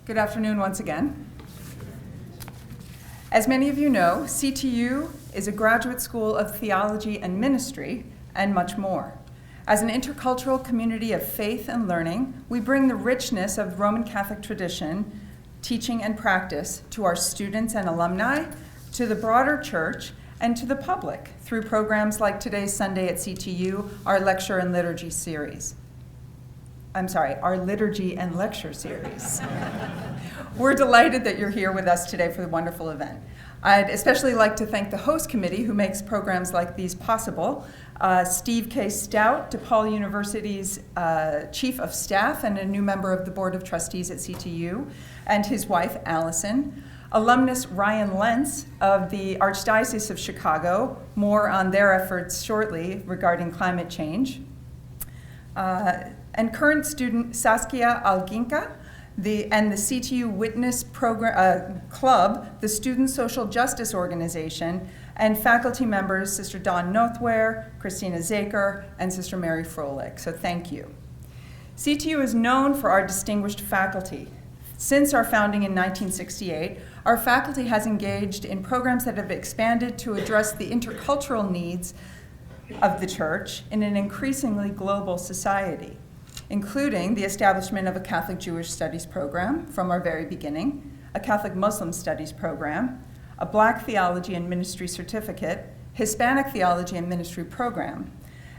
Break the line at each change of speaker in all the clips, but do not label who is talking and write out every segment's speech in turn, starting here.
Good afternoon once again. As many of you know, CTU is a graduate school of theology and ministry and much more. As an intercultural community of faith and learning, we bring the richness of Roman Catholic tradition, teaching and practice to our students and alumni, to the broader church, and to the public through programs like today's Sunday at CTU, our lecture and liturgy series. Our liturgy and lecture series. We're delighted that you're here with us today for the wonderful event. I'd especially like to thank the host committee who makes programs like these possible. Steve K. Stout, DePaul University's Chief of Staff and a new member of the Board of Trustees at CTU, and his wife, Allison. Alumnus Ryan Lentz of the Archdiocese of Chicago, more on their efforts shortly regarding climate change. And current student Saskia Alginka, and the CTU Witness Program Club, the Student Social Justice Organization, and faculty members Sister Dawn Nothware, Christina Zaker, and Sister Mary Froelich. So thank you. CTU is known for our distinguished faculty. Since our founding in 1968, our faculty has engaged in programs that have expanded to address the intercultural needs of the church in an increasingly global society, including the establishment of a Catholic Jewish Studies program from our very beginning, a Catholic Muslim Studies program, a Black Theology and Ministry Certificate, Hispanic Theology and Ministry program.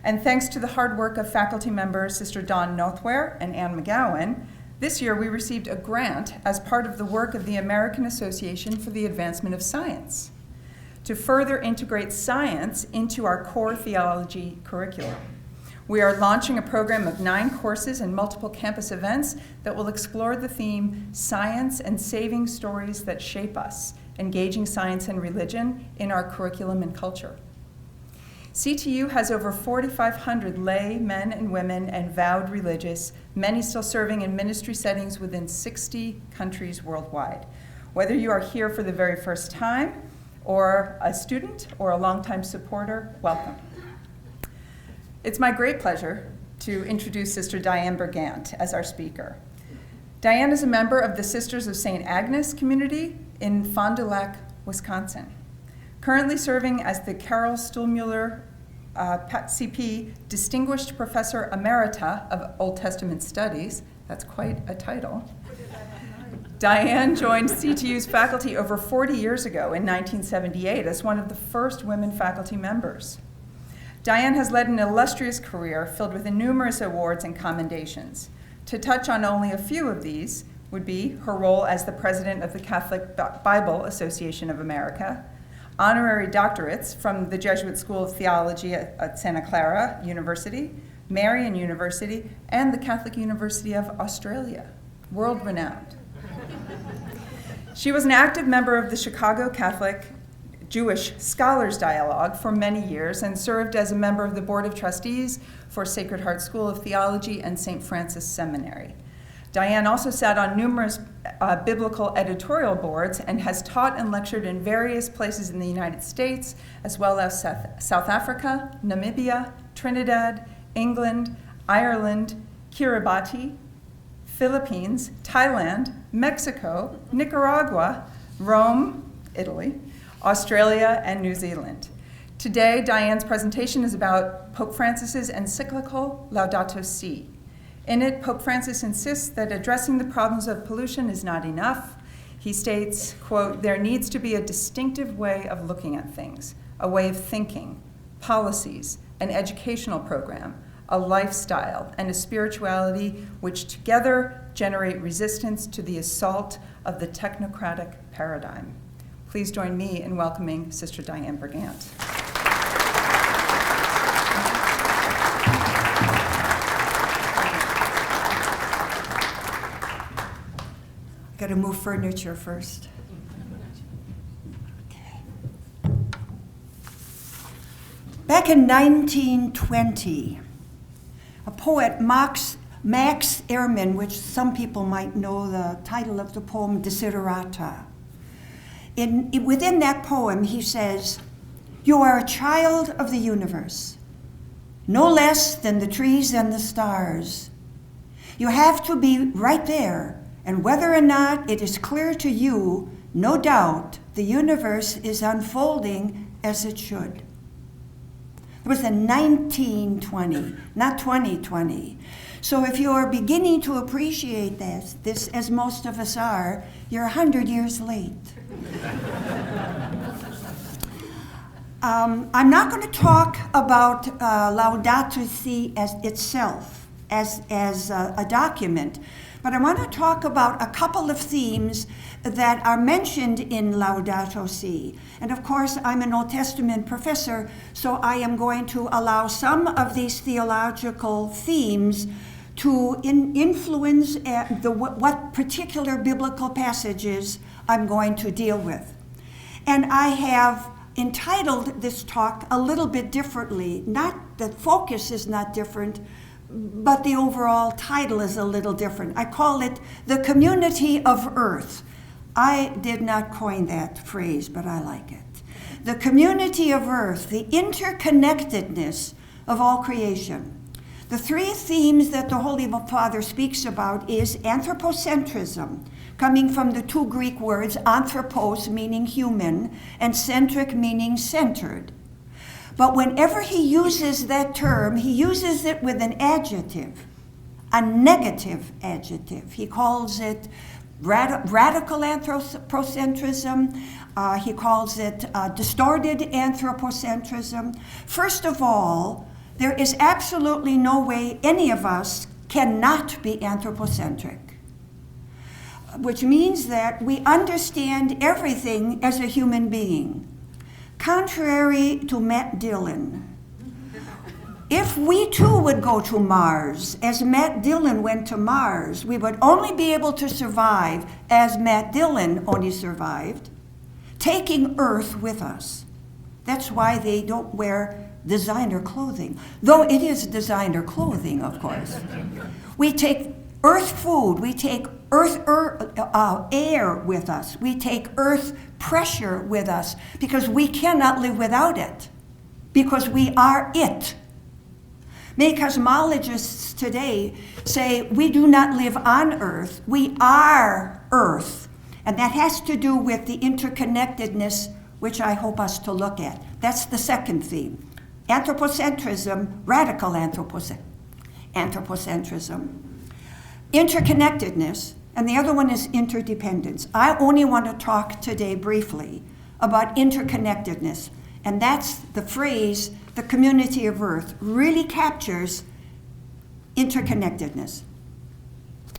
And thanks to the hard work of faculty members Sister Dawn Nothware and Anne McGowan, this year we received a grant as part of the work of the American Association for the Advancement of Science to further integrate science into our core theology curriculum. We are launching a program of 9 courses and multiple campus events that will explore the theme, Science and Saving Stories That Shape Us, engaging science and religion in our curriculum and culture. CTU has over 4,500 lay men and women and vowed religious, many still serving in ministry settings within 60 countries worldwide. Whether you are here for the very first time, or a student, or a longtime supporter, welcome. It's my great pleasure to introduce Sister Dianne Bergant as our speaker. Dianne is a member of the Sisters of St. Agnes community in Fond du Lac, Wisconsin. Currently serving as the Carol Stuhlmuller CP Distinguished Professor Emerita of Old Testament Studies. That's quite a title. Dianne joined CTU's faculty over 40 years ago in 1978 as one of the first women faculty members. Dianne has led an illustrious career filled with numerous awards and commendations. To touch on only a few of these would be her role as the president of the Catholic Bible Association of America, honorary doctorates from the Jesuit School of Theology at Santa Clara University, Marian University, and the Catholic University of Australia, world-renowned. She was an active member of the Chicago Catholic Jewish Scholars Dialogue for many years and served as a member of the Board of Trustees for Sacred Heart School of Theology and St. Francis Seminary. Dianne also sat on numerous biblical editorial boards and has taught and lectured in various places in the United States, as well as South Africa, Namibia, Trinidad, England, Ireland, Kiribati, Philippines, Thailand, Mexico, Nicaragua, Rome, Italy, Australia, and New Zealand. Today, Dianne's presentation is about Pope Francis's encyclical Laudato Si. In it, Pope Francis insists that addressing the problems of pollution is not enough. He states, quote, "There needs to be a distinctive way of looking at things, a way of thinking, policies, an educational program, a lifestyle, and a spirituality which together generate resistance to the assault of the technocratic paradigm." Please join me in welcoming Sister Dianne Bergant.
Got to move furniture first. Okay. Back in 1920, a poet, Max Ehrmann, which some people might know the title of the poem, Desiderata. Within that poem, he says, "You are a child of the universe, no less than the trees and the stars. You have to be right there And whether or not it is clear to you, no doubt the universe is unfolding as it should. It was in 1920, not 2020. So if you are beginning to appreciate this as most of us are, you're 100 years late. I'm not going to talk about Laudato Si as itself, as a document, but I want to talk about a couple of themes that are mentioned in Laudato Si. And of course, I'm an Old Testament professor, so I am going to allow some of these theological themes to influence what particular biblical passages I'm going to deal with. And I have entitled this talk a little bit differently. Not the focus is not different, but the overall title is a little different. I call it The Community of Earth. I did not coin that phrase, but I like it. The community of Earth, the interconnectedness of all creation. The three themes that the Holy Father speaks about is anthropocentrism, coming from the two Greek words, anthropos meaning human, and centric meaning centered. But whenever he uses that term, he uses it with an adjective, a negative adjective. He calls it radical anthropocentrism. He calls it distorted anthropocentrism. First of all, there is absolutely no way any of us cannot be anthropocentric, which means that we understand everything as a human being. Contrary to Matt Dillon, if we too would go to Mars, as Matt Dillon went to Mars, we would only be able to survive as Matt Dillon only survived, taking Earth with us. That's why they don't wear designer clothing, though it is designer clothing, of course. We take Earth food, we take Earth air with us, we take Earth pressure with us, because we cannot live without it, because we are it. Many cosmologists today say we do not live on Earth, we are Earth. And that has to do with the interconnectedness, which I hope us to look at. That's the second theme. Anthropocentrism, radical anthropocentrism. Interconnectedness, and the other one is interdependence. I only want to talk today briefly about interconnectedness, and that's the phrase, the community of Earth, really captures interconnectedness.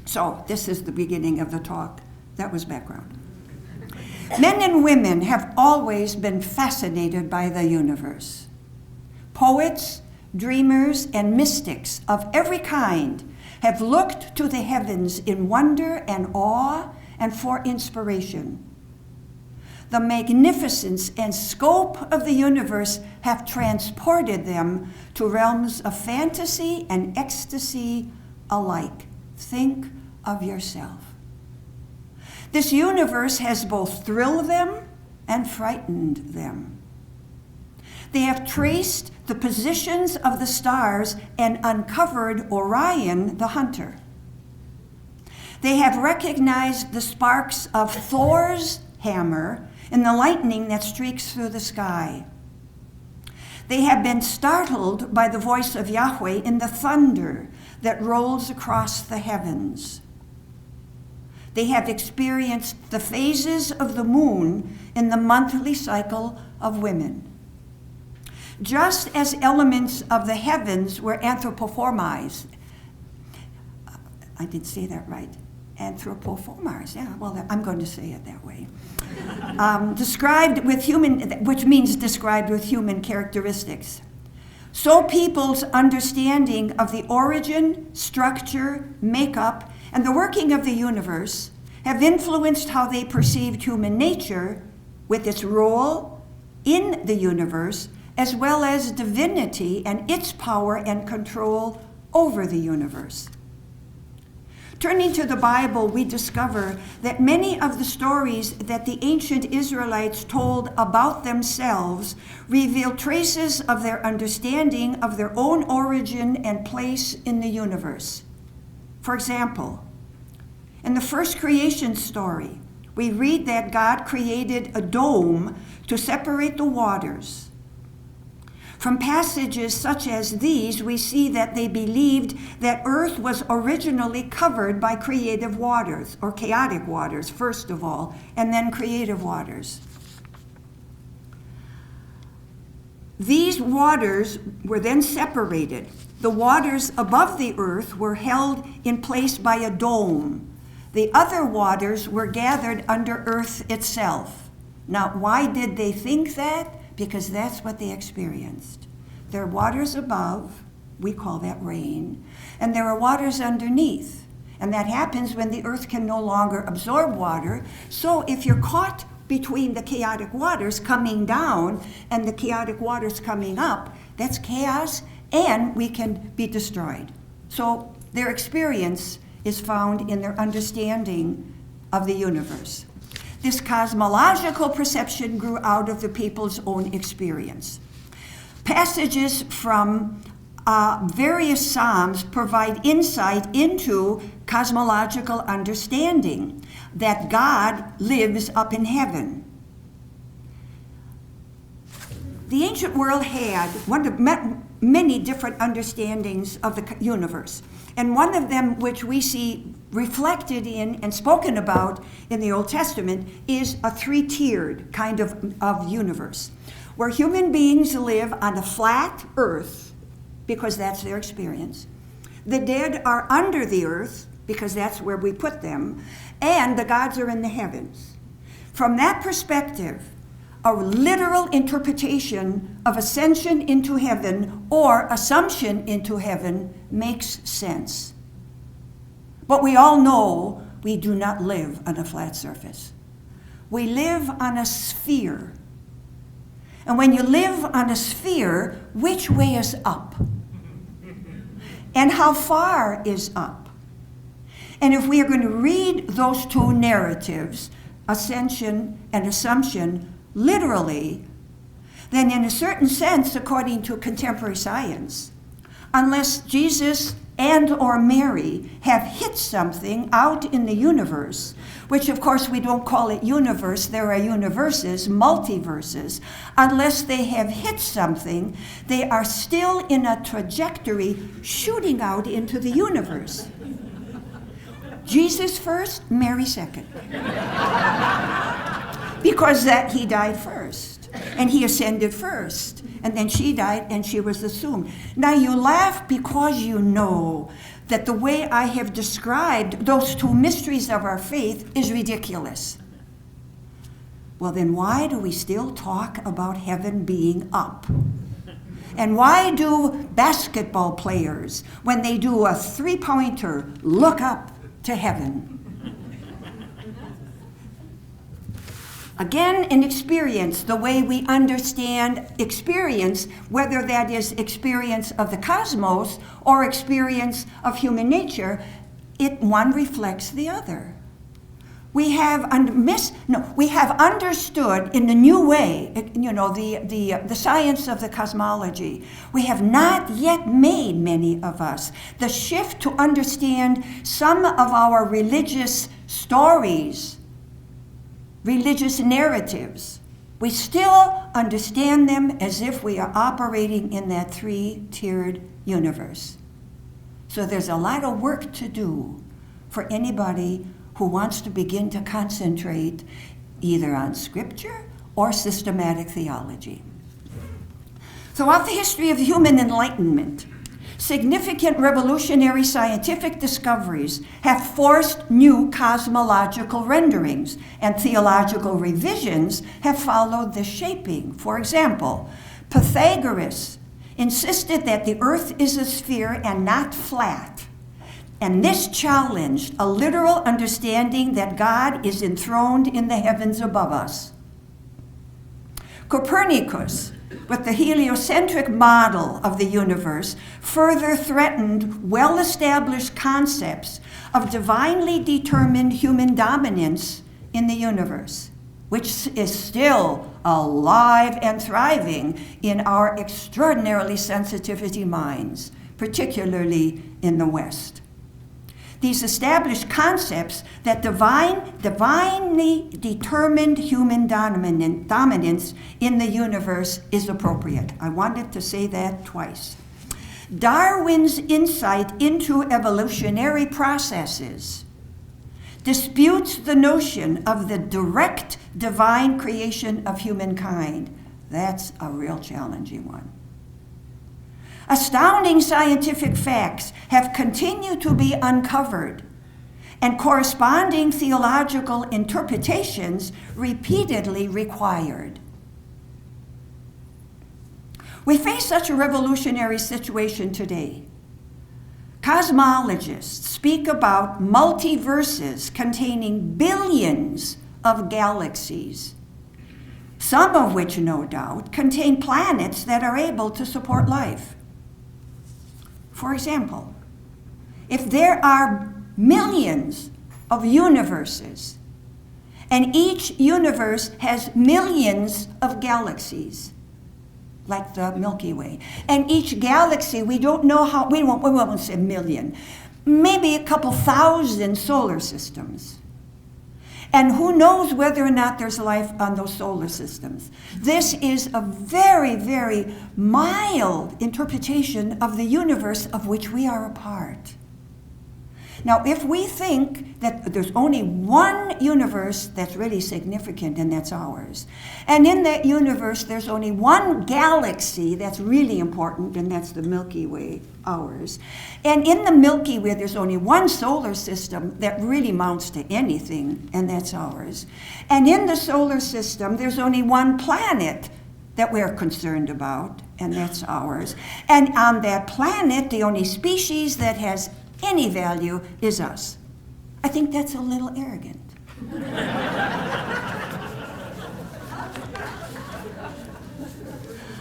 So this is the beginning of the talk. That was background. Men and women have always been fascinated by the universe. Poets, dreamers, and mystics of every kind have looked to the heavens in wonder and awe and for inspiration. The magnificence and scope of the universe have transported them to realms of fantasy and ecstasy alike. Think of yourself. This universe has both thrilled them and frightened them. They have traced the positions of the stars and uncovered Orion the hunter. They have recognized the sparks of Thor's hammer in the lightning that streaks through the sky. They have been startled by the voice of Yahweh in the thunder that rolls across the heavens. They have experienced the phases of the moon in the monthly cycle of women. Just as elements of the heavens were anthropomorphized, I did say that right, anthropomorphized, yeah, well, I'm going to say it that way. Described with human, which means described with human characteristics. So people's understanding of the origin, structure, makeup, and the working of the universe have influenced how they perceived human nature with its role in the universe, as well as divinity and its power and control over the universe. Turning to the Bible, we discover that many of the stories that the ancient Israelites told about themselves reveal traces of their understanding of their own origin and place in the universe. For example, In the first creation story, we read that God created a dome to separate the waters. From passages such as these, we see that they believed that earth was originally covered by creative waters, or chaotic waters, first of all, and then creative waters. These waters were then separated. The waters above the earth were held in place by a dome. The other waters were gathered under earth itself. Now, why did they think that? Because that's what they experienced. There are waters above, we call that rain, and there are waters underneath. And that happens when the earth can no longer absorb water. So if you're caught between the chaotic waters coming down and the chaotic waters coming up, that's chaos, and we can be destroyed. So their experience is found in their understanding of the universe. This cosmological perception grew out of the people's own experience. Passages from various Psalms provide insight into cosmological understanding, that God lives up in heaven. The ancient world had many different understandings of the universe, and one of them which we see reflected in and spoken about in the Old Testament is a three-tiered kind of universe, where human beings live on a flat earth, because that's their experience. The dead are under the earth, because that's where we put them, and the gods are in the heavens. From that perspective, a literal interpretation of ascension into heaven or assumption into heaven makes sense. But we all know we do not live on a flat surface. We live on a sphere. And when you live on a sphere, which way is up? And how far is up? And if we are going to read those two narratives, ascension and assumption, literally, then in a certain sense, according to contemporary science, unless Jesus and or Mary have hit something out in the universe, which of course we don't call it universe, there are universes, multiverses, unless they have hit something, they are still in a trajectory shooting out into the universe. Jesus first, Mary second. Because that he died first, and he ascended first, and then she died and she was assumed. Now you laugh because you know that the way I have described those two mysteries of our faith is ridiculous. Well, then why do we still talk about heaven being up? And why do basketball players, when they do a three-pointer, look up to heaven? Again, in experience, the way we understand experience, whether that is experience of the cosmos or experience of human nature, one reflects the other. We have understood in the new way, the science of the cosmology. We have not yet made, many of us, the shift to understand some of our religious stories, religious narratives. We still understand them as if we are operating in that three-tiered universe. So there's a lot of work to do for anybody who wants to begin to concentrate either on scripture or systematic theology. Throughout the history of human enlightenment, significant revolutionary scientific discoveries have forced new cosmological renderings, and theological revisions have followed this shaping. For example, Pythagoras insisted that the earth is a sphere and not flat, and this challenged a literal understanding that God is enthroned in the heavens above us. Copernicus, with the heliocentric model of the universe, further threatened well-established concepts of divinely determined human dominance in the universe, which is still alive and thriving in our extraordinarily sensitivity minds, particularly in the West. these established concepts that divinely determined human dominance in the universe is appropriate. I wanted to say that twice. Darwin's insight into evolutionary processes disputes the notion of the direct divine creation of humankind. That's a real challenging one. Astounding scientific facts have continued to be uncovered, and corresponding theological interpretations repeatedly required. We face such a revolutionary situation today. Cosmologists speak about multiverses containing billions of galaxies, some of which, no doubt, contain planets that are able to support life. For example, if there are millions of universes, and each universe has millions of galaxies, like the Milky Way, and each galaxy, we don't know how, we won't say million, maybe a couple thousand solar systems. And who knows whether or not there's life on those solar systems. This is a very, very mild interpretation of the universe of which we are a part. Now, if we think that there's only one universe that's really significant, and that's ours, and in that universe there's only one galaxy that's really important, and that's the Milky Way, ours, and in the Milky Way there's only one solar system that really amounts to anything, and that's ours, and in the solar system there's only one planet that we're concerned about, and that's ours, and on that planet the only species that has any value is us. I think that's a little arrogant.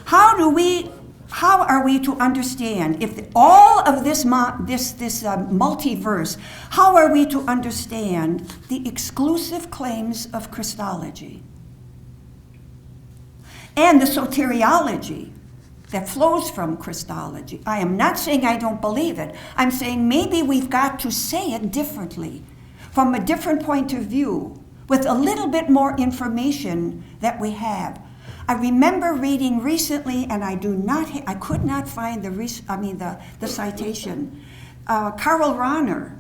How are we to understand if all of this multiverse? How are we to understand the exclusive claims of Christology and the soteriology that flows from Christology? I am not saying I don't believe it. I'm saying maybe we've got to say it differently, from a different point of view, with a little bit more information that we have. I remember reading recently, and I could not find the citation. Karl Rahner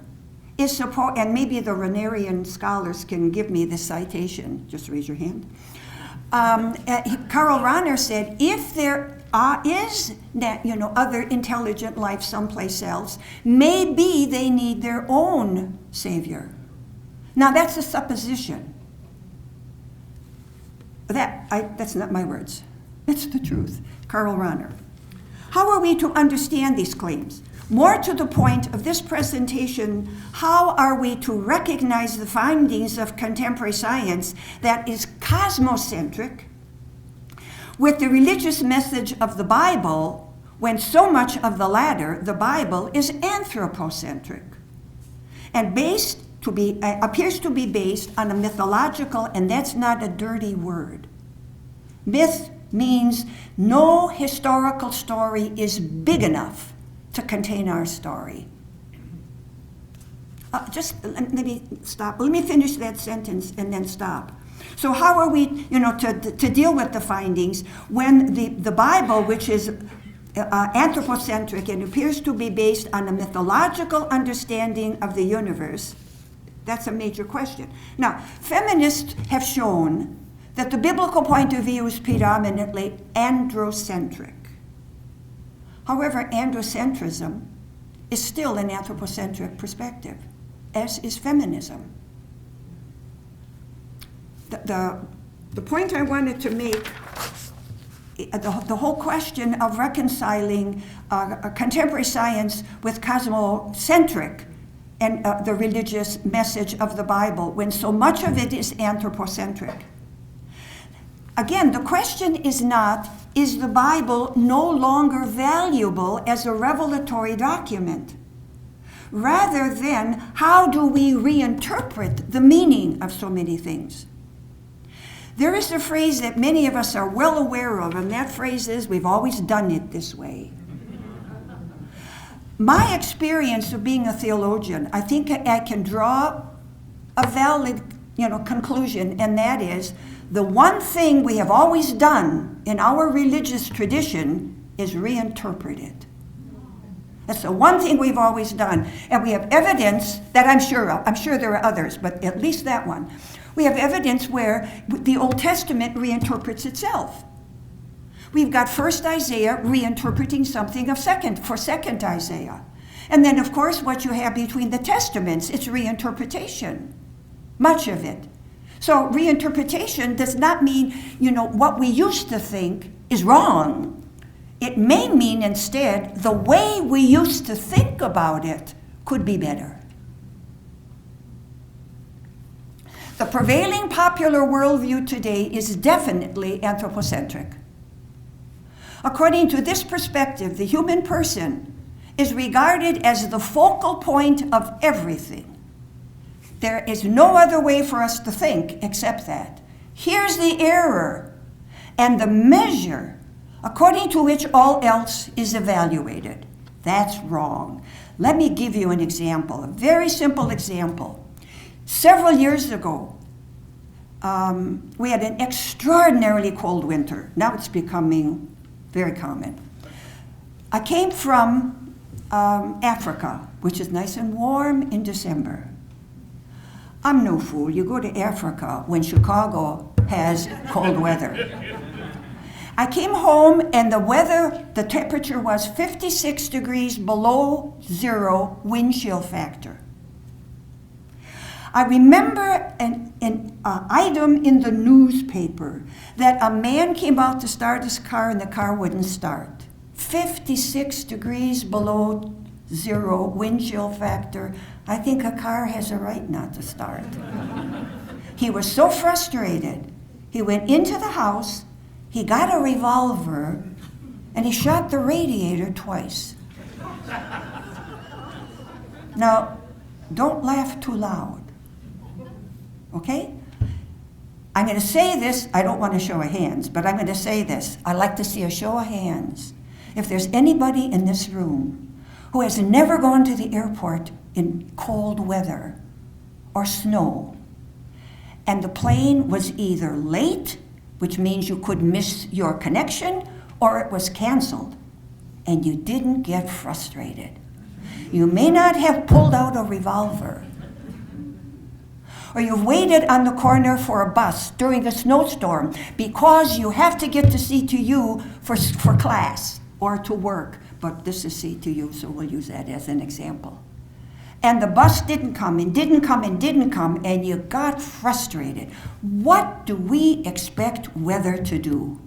is supposed, and maybe the Rahnerian scholars can give me the citation. Just raise your hand. Karl Rahner said, if there is other intelligent life someplace else, maybe they need their own savior. Now that's a supposition. That's not my words. It's the truth. Karl Rahner. How are we to understand these claims? More to the point of this presentation, how are we to recognize the findings of contemporary science that is cosmocentric with the religious message of the Bible, when so much of the latter, the Bible, is anthropocentric and appears to be based on a mythological, and that's not a dirty word. Myth means no historical story is big enough to contain our story. Let me stop. Let me finish that sentence and then stop. So how are we, to deal with the findings when the Bible, which is anthropocentric and appears to be based on a mythological understanding of the universe? That's a major question. Now, feminists have shown that the biblical point of view is predominantly androcentric. However, androcentrism is still an anthropocentric perspective, as is feminism. The point I wanted to make, the whole question of reconciling contemporary science with cosmocentric and the religious message of the Bible, when so much of it is anthropocentric. Again, the question is not, is the Bible no longer valuable as a revelatory document? Rather than, how do we reinterpret the meaning of so many things? There is a phrase that many of us are well aware of, and that phrase is, we've always done it this way. My experience of being a theologian, I think I can draw a valid, conclusion, and that is the one thing we have always done in our religious tradition is reinterpret it. That's the one thing we've always done. And we have evidence that I'm sure of. I'm sure there are others, but at least that one. We have evidence where the Old Testament reinterprets itself. We've got first Isaiah reinterpreting something of second Isaiah. And then, of course, what you have between the Testaments, it's reinterpretation, much of it. So reinterpretation does not mean, what we used to think is wrong. It may mean instead the way we used to think about it could be better. The prevailing popular worldview today is definitely anthropocentric. According to this perspective, the human person is regarded as the focal point of everything. There is no other way for us to think except that. Here's the error and the measure according to which all else is evaluated. That's wrong. Let me give you an example, a very simple example. Several years ago, we had an extraordinarily cold winter. Now it's becoming very common. I came from Africa, which is nice and warm in December. I'm no fool. You go to Africa when Chicago has cold weather. I came home and the temperature was 56 degrees below zero wind chill factor. I remember an item in the newspaper that a man came out to start his car and the car wouldn't start. 56 degrees below zero wind chill factor. I think a car has a right not to start. He was so frustrated. He went into the house, he got a revolver, and he shot the radiator twice. Now, don't laugh too loud, okay? I'm going to say this. I don't want a show of hands, but I'm going to say this. I'd like to see a show of hands. If there's anybody in this room who has never gone to the airport in cold weather or snow, and the plane was either late, which means you could miss your connection, or it was canceled, and you didn't get frustrated. You may not have pulled out a revolver, or you've waited on the corner for a bus during a snowstorm because you have to get to CTU for class or to work. But this is CTU, so we'll use that as an example. And the bus didn't come and didn't come and didn't come, and you got frustrated. What do we expect weather to do?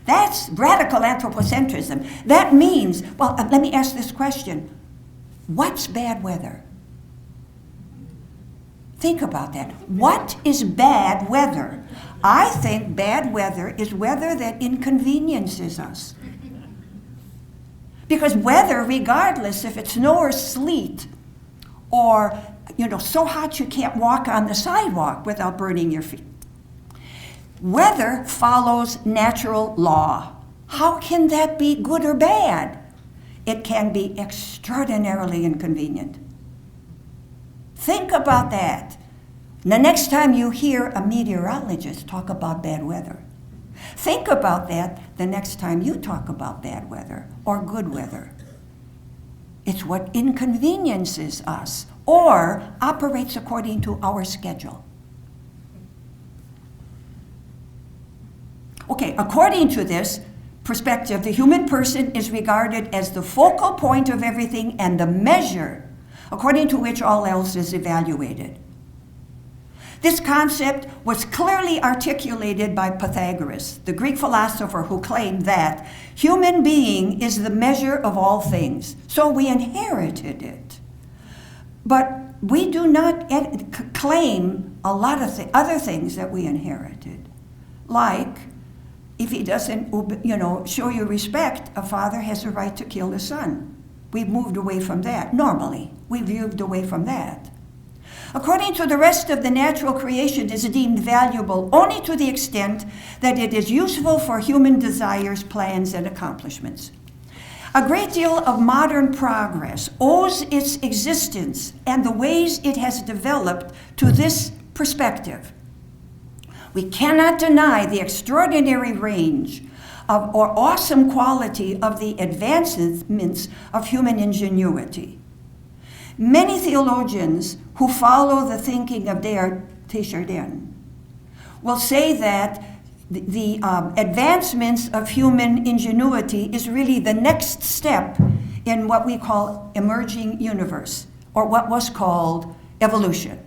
That's radical anthropocentrism. That means, let me ask this question. What's bad weather? Think about that. What is bad weather? I think bad weather is weather that inconveniences us. Because weather, regardless if it's snow or sleet, or so hot you can't walk on the sidewalk without burning your feet, weather follows natural law. How can that be good or bad? It can be extraordinarily inconvenient. Think about that. The next time you hear a meteorologist talk about bad weather, think about that the next time you talk about bad weather or good weather. It's what inconveniences us or operates according to our schedule. Okay, according to this perspective, the human person is regarded as the focal point of everything and the measure according to which all else is evaluated. This concept was clearly articulated by Pythagoras, the Greek philosopher who claimed that human being is the measure of all things. So we inherited it. But we do not claim a lot of other things that we inherited. Like, if he doesn't, show you respect, a father has a right to kill his son. We've moved away from that. Normally, we've moved away from that. According to the rest of the natural creation, is deemed valuable only to the extent that it is useful for human desires, plans, and accomplishments. A great deal of modern progress owes its existence and the ways it has developed to this perspective. We cannot deny the extraordinary range of, or awesome quality of the advancements of human ingenuity. Many theologians who follow the thinking of Teilhard will say that the advancements of human ingenuity is really the next step in what we call emerging universe, or what was called evolution.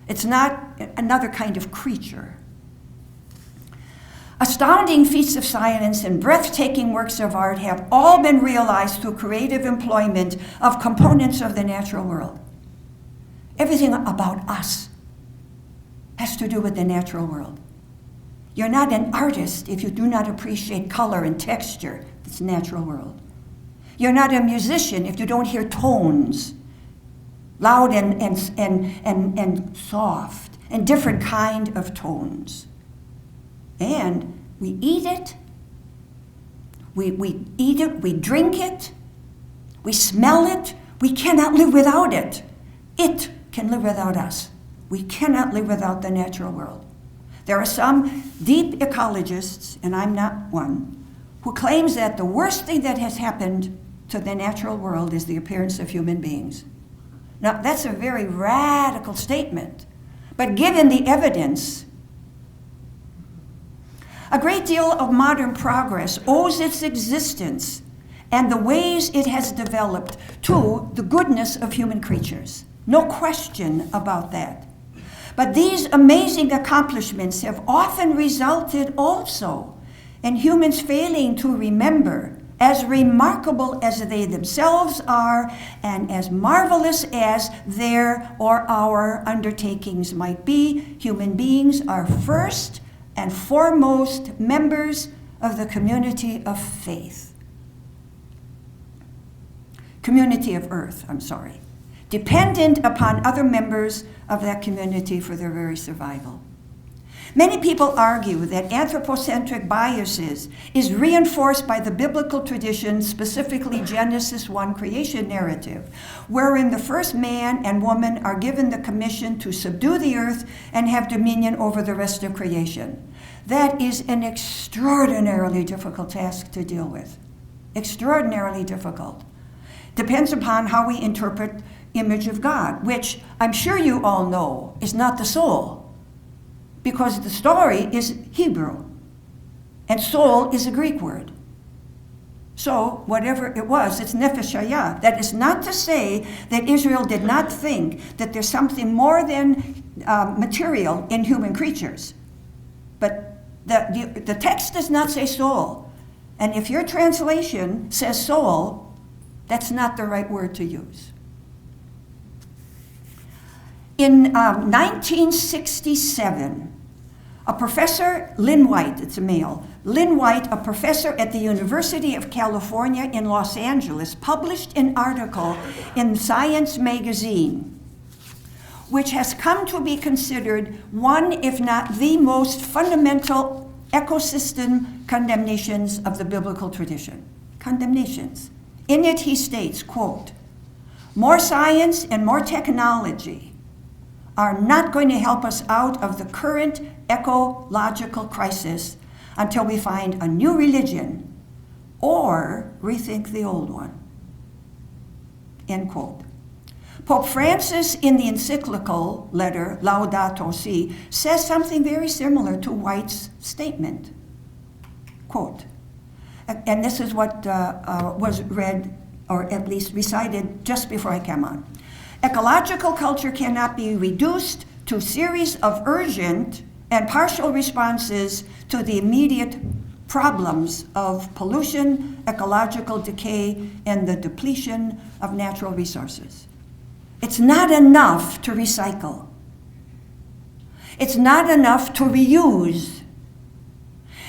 It's not another kind of creature. Astounding feats of science and breathtaking works of art have all been realized through creative employment of components of the natural world. Everything about us has to do with the natural world. You're not an artist if you do not appreciate color and texture. It's natural world. You're not a musician if you don't hear tones, loud and soft, and different kind of tones. And we eat it, we eat it, we drink it, we smell it. We cannot live without it. It can live without us. We cannot live without the natural world. There are some deep ecologists, and I'm not one, who claims that the worst thing that has happened to the natural world is the appearance of human beings. Now, that's a very radical statement, but given the evidence, a great deal of modern progress owes its existence and the ways it has developed to the goodness of human creatures. No question about that. But these amazing accomplishments have often resulted also in humans failing to remember, as remarkable as they themselves are, and as marvelous as their or our undertakings might be, human beings are first and foremost members of the community of faith. Community of earth, dependent upon other members of that community for their very survival. Many people argue that anthropocentric biases is reinforced by the biblical tradition, specifically Genesis 1 creation narrative, wherein the first man and woman are given the commission to subdue the earth and have dominion over the rest of creation. That is an extraordinarily difficult task to deal with. Extraordinarily difficult. Depends upon how we interpret image of God, which I'm sure you all know is not the soul, because the story is Hebrew, and soul is a Greek word. So whatever it was, it's nefesh hayah. That is not to say that Israel did not think that there's something more than material in human creatures. But the text does not say soul. And if your translation says soul, that's not the right word to use. In 1967, a professor, Lynn White, it's a male, Lynn White, a professor at the University of California in Los Angeles, published an article in Science magazine, which has come to be considered one, if not the most fundamental ecosystem condemnations of the biblical tradition. Condemnations. In it, he states, quote, "More science and more technology are not going to help us out of the current ecological crisis until we find a new religion or rethink the old one." End quote. Pope Francis, in the encyclical letter Laudato Si, says something very similar to White's statement. Quote, and this is what was read, or at least recited, just before I came on. "Ecological culture cannot be reduced to a series of urgent and partial responses to the immediate problems of pollution, ecological decay, and the depletion of natural resources. It's not enough to recycle. It's not enough to reuse.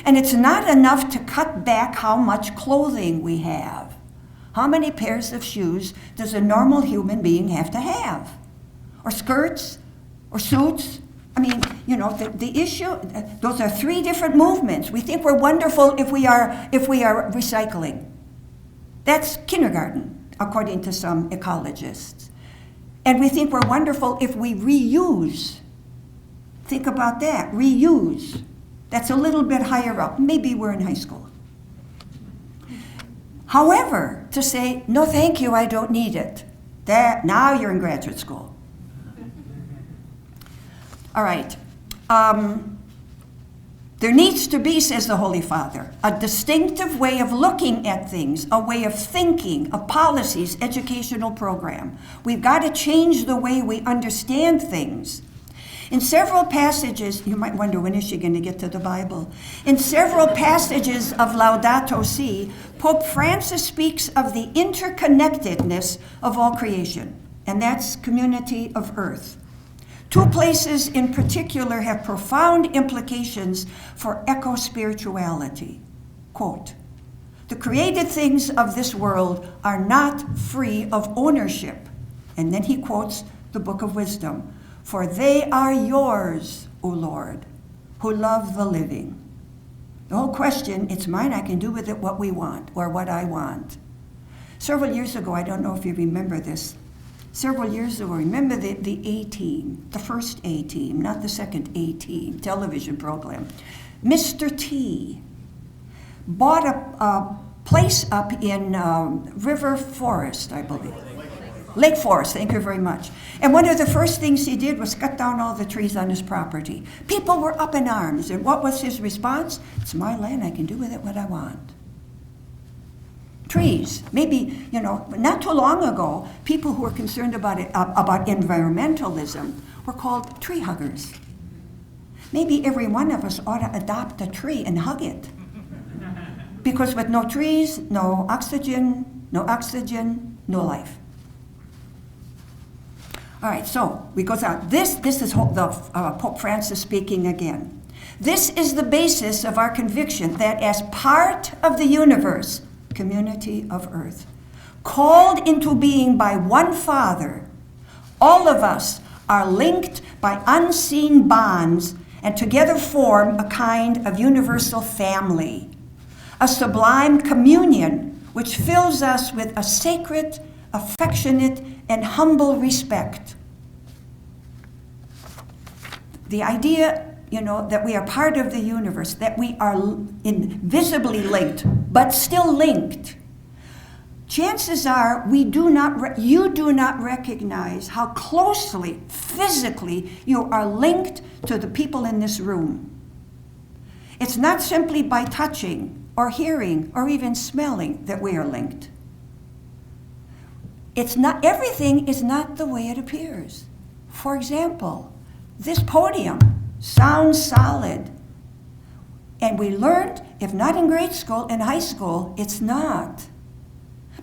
And it's not enough to cut back how much clothing we have. How many pairs of shoes does a normal human being have to have? Or skirts? Or suits? I mean, you know, the issue, those are three different movements. We think we're wonderful if we are recycling. That's kindergarten, according to some ecologists. And we think we're wonderful if we reuse. Think about that, reuse. That's a little bit higher up. Maybe we're in high school. However, to say, no thank you, I don't need it, now you're in graduate school. All right. There needs to be, says the Holy Father, a distinctive way of looking at things, a way of thinking, of policies, educational program. We've got to change the way we understand things. In several passages, you might wonder, when is she going to get to the Bible? In several passages of Laudato Si, Pope Francis speaks of the interconnectedness of all creation, and that's community of earth. Two places in particular have profound implications for eco-spirituality. Quote, "The created things of this world are not free of ownership." And then he quotes the Book of Wisdom. "For they are yours, O Lord, who love the living." The whole question, it's mine, I can do with it what we want, or what I want. Several years ago, I don't know if you remember this, remember the A-Team, the first A-Team, not the second A-Team television program. Mr. T bought a place up in River Forest, I believe. Lake Forest, thank you very much. And one of the first things he did was cut down all the trees on his property. People were up in arms, and what was his response? "It's my land, I can do with it what I want." Trees, maybe, not too long ago, people who were concerned about environmentalism were called tree huggers. Maybe every one of us ought to adopt a tree and hug it. Because with no trees, no oxygen, no life. All right, so we go on. This is Pope Francis speaking again. "This is the basis of our conviction that as part of the universe, community of earth, called into being by one Father, all of us are linked by unseen bonds and together form a kind of universal family, a sublime communion which fills us with a sacred, affectionate, and humble respect." The idea, that we are part of the universe, that we are invisibly linked, but still linked. Chances are you do not recognize how closely, physically, you are linked to the people in this room. It's not simply by touching or hearing or even smelling that we are linked. Everything is not the way it appears. For example, this podium sounds solid. And we learned, if not in grade school, in high school, it's not.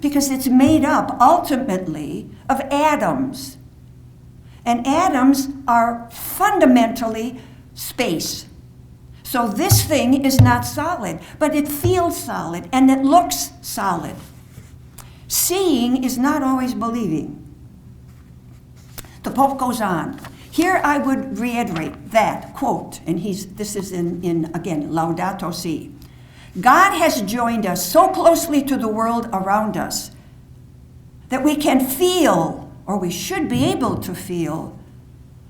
Because it's made up, ultimately, of atoms. And atoms are fundamentally space. So this thing is not solid, but it feels solid, and it looks solid. Seeing is not always believing. The Pope goes on. Here I would reiterate that, quote, and this is in again, Laudato Si. "God has joined us so closely to the world around us that we can feel, or we should be able to feel,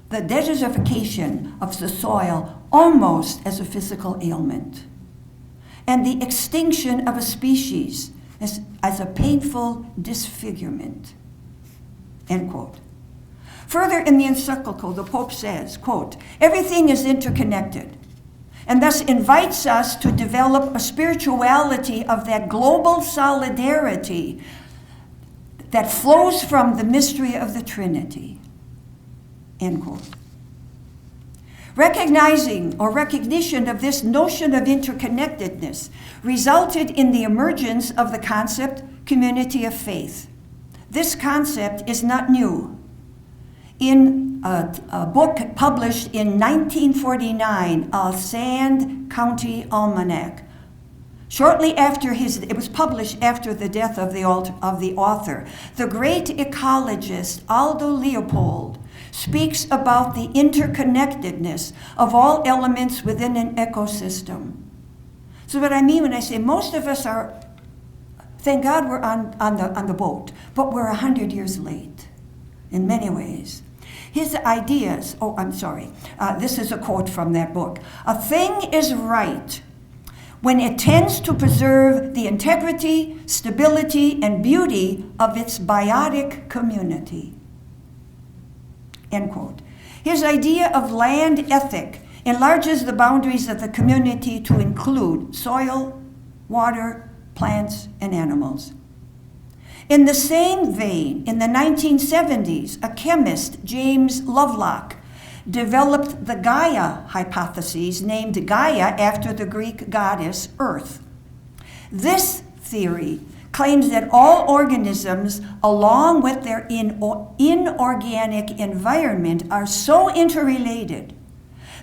the desertification of the soil almost as a physical ailment, and the extinction of a species as a painful disfigurement," end quote. Further in the encyclical, the Pope says, quote, "Everything is interconnected, and thus invites us to develop a spirituality of that global solidarity that flows from the mystery of the Trinity," end quote. Recognition of this notion of interconnectedness resulted in the emergence of the concept community of faith. This concept is not new. In a book published in 1949, a Sand County Almanac, shortly after it was published after the death of the author, the great ecologist Aldo Leopold speaks about the interconnectedness of all elements within an ecosystem. So what I mean when I say most of us are Thank God we're on the boat, but we're 100 years late in many ways. His ideas, this is a quote from that book. A thing is right when it tends to preserve the integrity, stability, and beauty of its biotic community. End quote. His idea of land ethic enlarges the boundaries of the community to include soil, water, plants, and animals. In the same vein, in the 1970s, a chemist, James Lovelock, developed the Gaia hypothesis, named Gaia after the Greek goddess Earth. This theory claims that all organisms, along with their inorganic environment, are so interrelated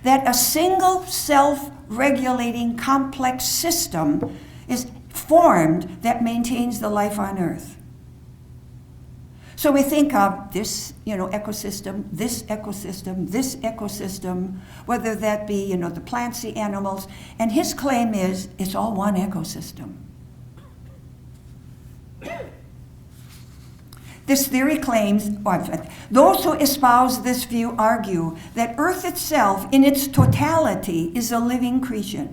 that a single self-regulating complex system is formed that maintains the life on Earth. So we think of this, ecosystem, this ecosystem, this ecosystem, whether that be, the plants, the animals, and his claim is it's all one ecosystem. This theory claims, those who espouse this view argue that Earth itself, in its totality, is a living creature,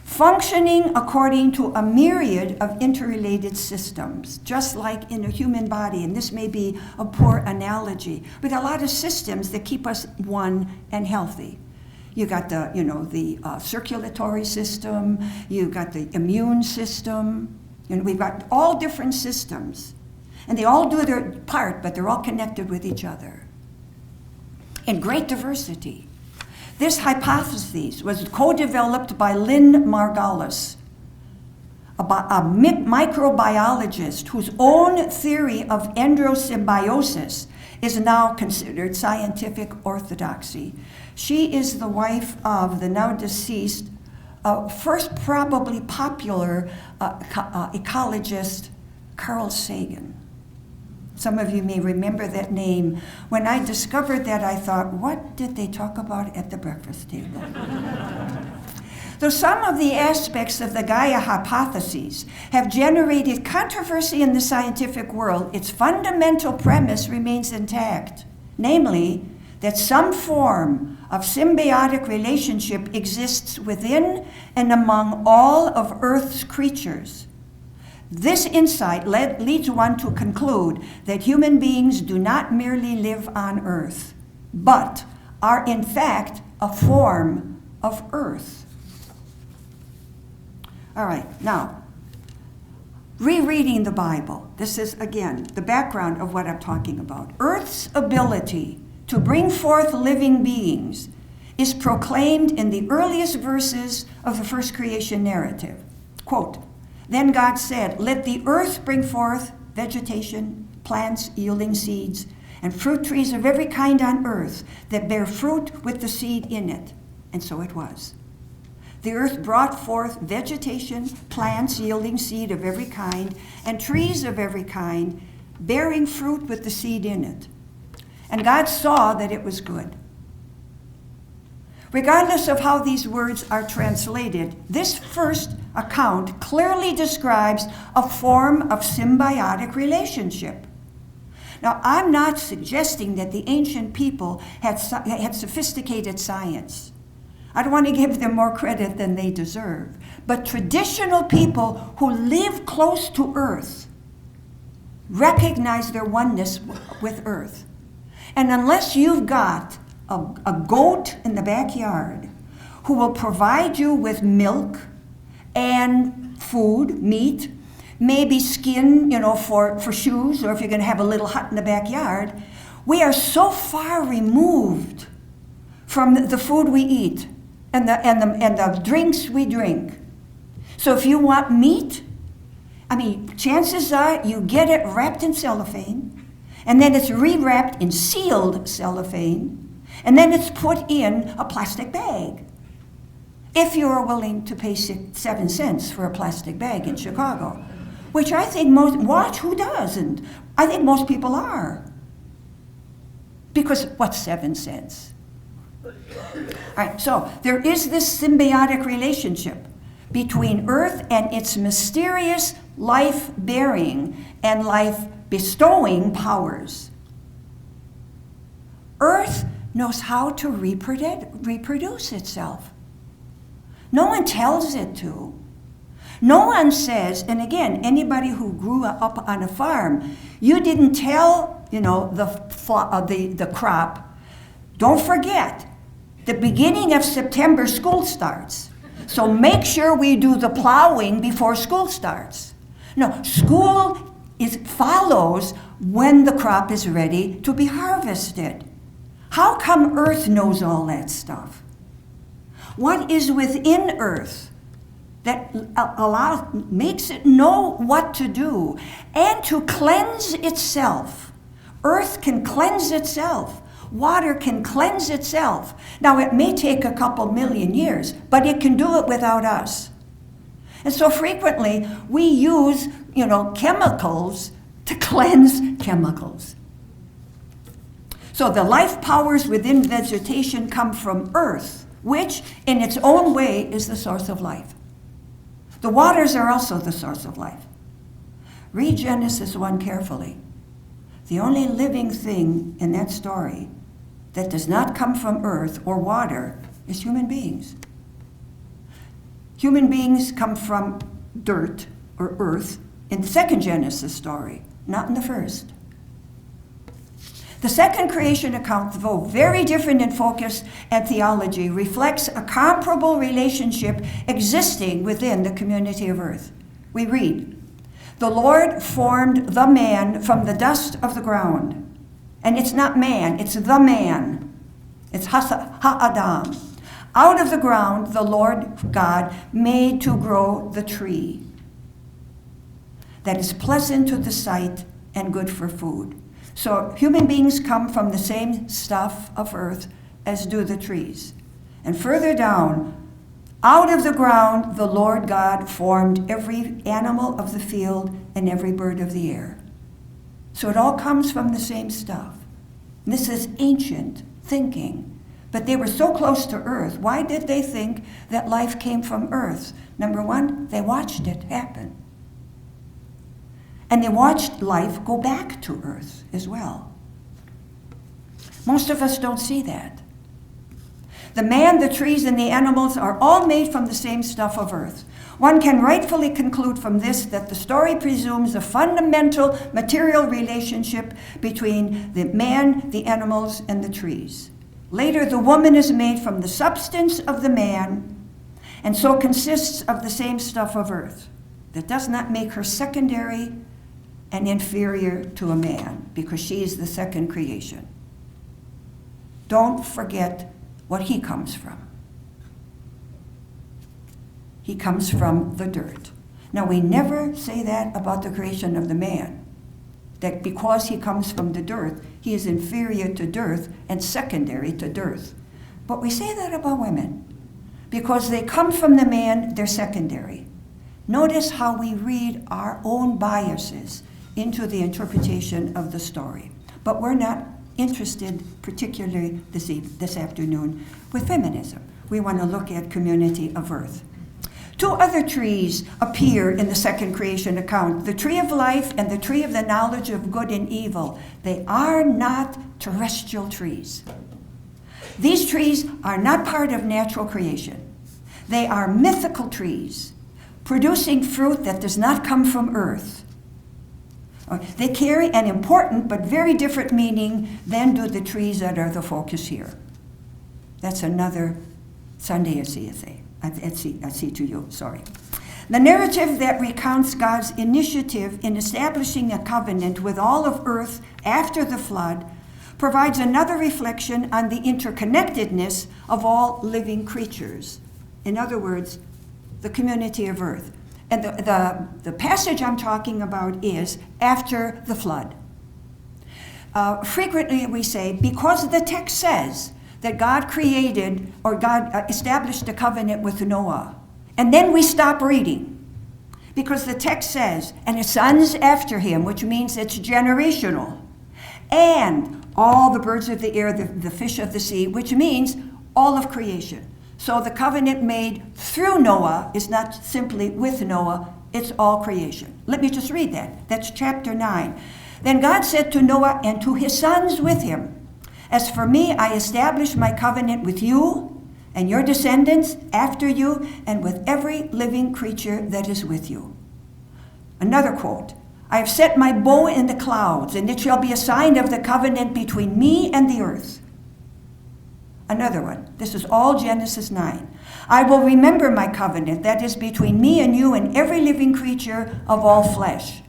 functioning according to a myriad of interrelated systems, just like in a human body. And this may be a poor analogy, but a lot of systems that keep us one and healthy. You got the circulatory system, you got the immune system, and we've got all different systems. And they all do their part, but they're all connected with each other. In great diversity. This hypothesis was co-developed by Lynn Margulis, a microbiologist whose own theory of endosymbiosis is now considered scientific orthodoxy. She is the wife of the now deceased, first probably popular ecologist Carl Sagan. Some of you may remember that name. When I discovered that, I thought, what did they talk about at the breakfast table? Though some of the aspects of the Gaia hypothesis have generated controversy in the scientific world, its fundamental premise remains intact, namely, that some form of symbiotic relationship exists within and among all of Earth's creatures. This insight leads one to conclude that human beings do not merely live on Earth, but are in fact a form of Earth. All right, now, rereading the Bible. This is, again, the background of what I'm talking about. Earth's ability to bring forth living beings is proclaimed in the earliest verses of the first creation narrative. Quote, "Then God said, let the earth bring forth vegetation, plants yielding seeds, and fruit trees of every kind on earth that bear fruit with the seed in it. And so it was. The earth brought forth vegetation, plants yielding seed of every kind, and trees of every kind, bearing fruit with the seed in it. And God saw that it was good." Regardless of how these words are translated, this first account clearly describes a form of symbiotic relationship. Now, I'm not suggesting that the ancient people had sophisticated science. I don't want to give them more credit than they deserve. But traditional people who live close to Earth recognize their oneness with Earth. And unless you've got a goat in the backyard who will provide you with milk and food, meat, maybe skin, for shoes, or if you're going to have a little hut in the backyard, we are so far removed from the food we eat and the drinks we drink. So if you want meat, chances are you get it wrapped in cellophane, and then it's rewrapped in sealed cellophane, and then it's put in a plastic bag. If you are willing to pay 7 cents for a plastic bag in Chicago, which I think who doesn't? I think most people are. Because what's 7 cents? All right, so there is this symbiotic relationship between Earth and its mysterious life-bearing and life-bestowing powers. Earth knows how to reproduce itself. No one tells it to. No one says, and again, anybody who grew up on a farm, you didn't tell, the crop, don't forget, the beginning of September school starts. So make sure we do the plowing before school starts. No, school follows when the crop is ready to be harvested. How come Earth knows all that stuff? What is within Earth that makes it know what to do and to cleanse itself? Earth can cleanse itself. Water can cleanse itself. Now, it may take a couple million years, but it can do it without us. And so frequently, we use, chemicals to cleanse chemicals. So the life powers within vegetation come from Earth, which in its own way is the source of life. The waters are also the source of life. Read Genesis 1 carefully. The only living thing in that story that does not come from earth or water is human beings. Human beings come from dirt or earth in the second Genesis story, not in the first. The second creation account, though very different in focus and theology, reflects a comparable relationship existing within the community of earth. We read, "The Lord formed the man from the dust of the ground." And it's not man, it's the man. It's ha'adam. Out of the ground, the Lord God made to grow the tree that is pleasant to the sight and good for food. So human beings come from the same stuff of earth as do the trees. And further down, out of the ground, the Lord God formed every animal of the field and every bird of the air. So it all comes from the same stuff. This is ancient thinking. But they were so close to earth. Why did they think that life came from earth? Number one, they watched it happen. And they watched life go back to earth as well. Most of us don't see that. The man, the trees, and the animals are all made from the same stuff of earth. One can rightfully conclude from this that the story presumes a fundamental material relationship between the man, the animals, and the trees. Later, the woman is made from the substance of the man, and so consists of the same stuff of earth. That does not make her secondary and inferior to a man, because she is the second creation. Don't forget what he comes from. He comes from the dirt. Now, we never say that about the creation of the man, that because he comes from the dirt, he is inferior to dirt and secondary to dirt. But we say that about women. Because they come from the man, they're secondary. Notice how we read our own biases into the interpretation of the story. But we're not interested, particularly this afternoon, with feminism. We want to look at community of earth. Two other trees appear in the second creation account, the tree of life and the tree of the knowledge of good and evil. They are not terrestrial trees. These trees are not part of natural creation. They are mythical trees, producing fruit that does not come from earth. They carry an important but very different meaning than do the trees that are the focus here. That's another Sunday at CSA. At CTU, sorry. The narrative that recounts God's initiative in establishing a covenant with all of earth after the flood provides another reflection on the interconnectedness of all living creatures. In other words, the community of earth. And the passage I'm talking about is after the flood. Frequently we say, because the text says that God created, or God established a covenant with Noah. And then we stop reading. Because the text says, and his sons after him, which means it's generational. And all the birds of the air, the fish of the sea, which means all of creation. So the covenant made through Noah is not simply with Noah, it's all creation. Let me just read that. That's chapter 9. Then God said to Noah and to his sons with him, "As for me, I establish my covenant with you and your descendants after you and with every living creature that is with you." Another quote, "I have set my bow in the clouds, and it shall be a sign of the covenant between me and the earth." Another one, this is all Genesis 9. "I will remember my covenant that is between me and you and every living creature of all flesh."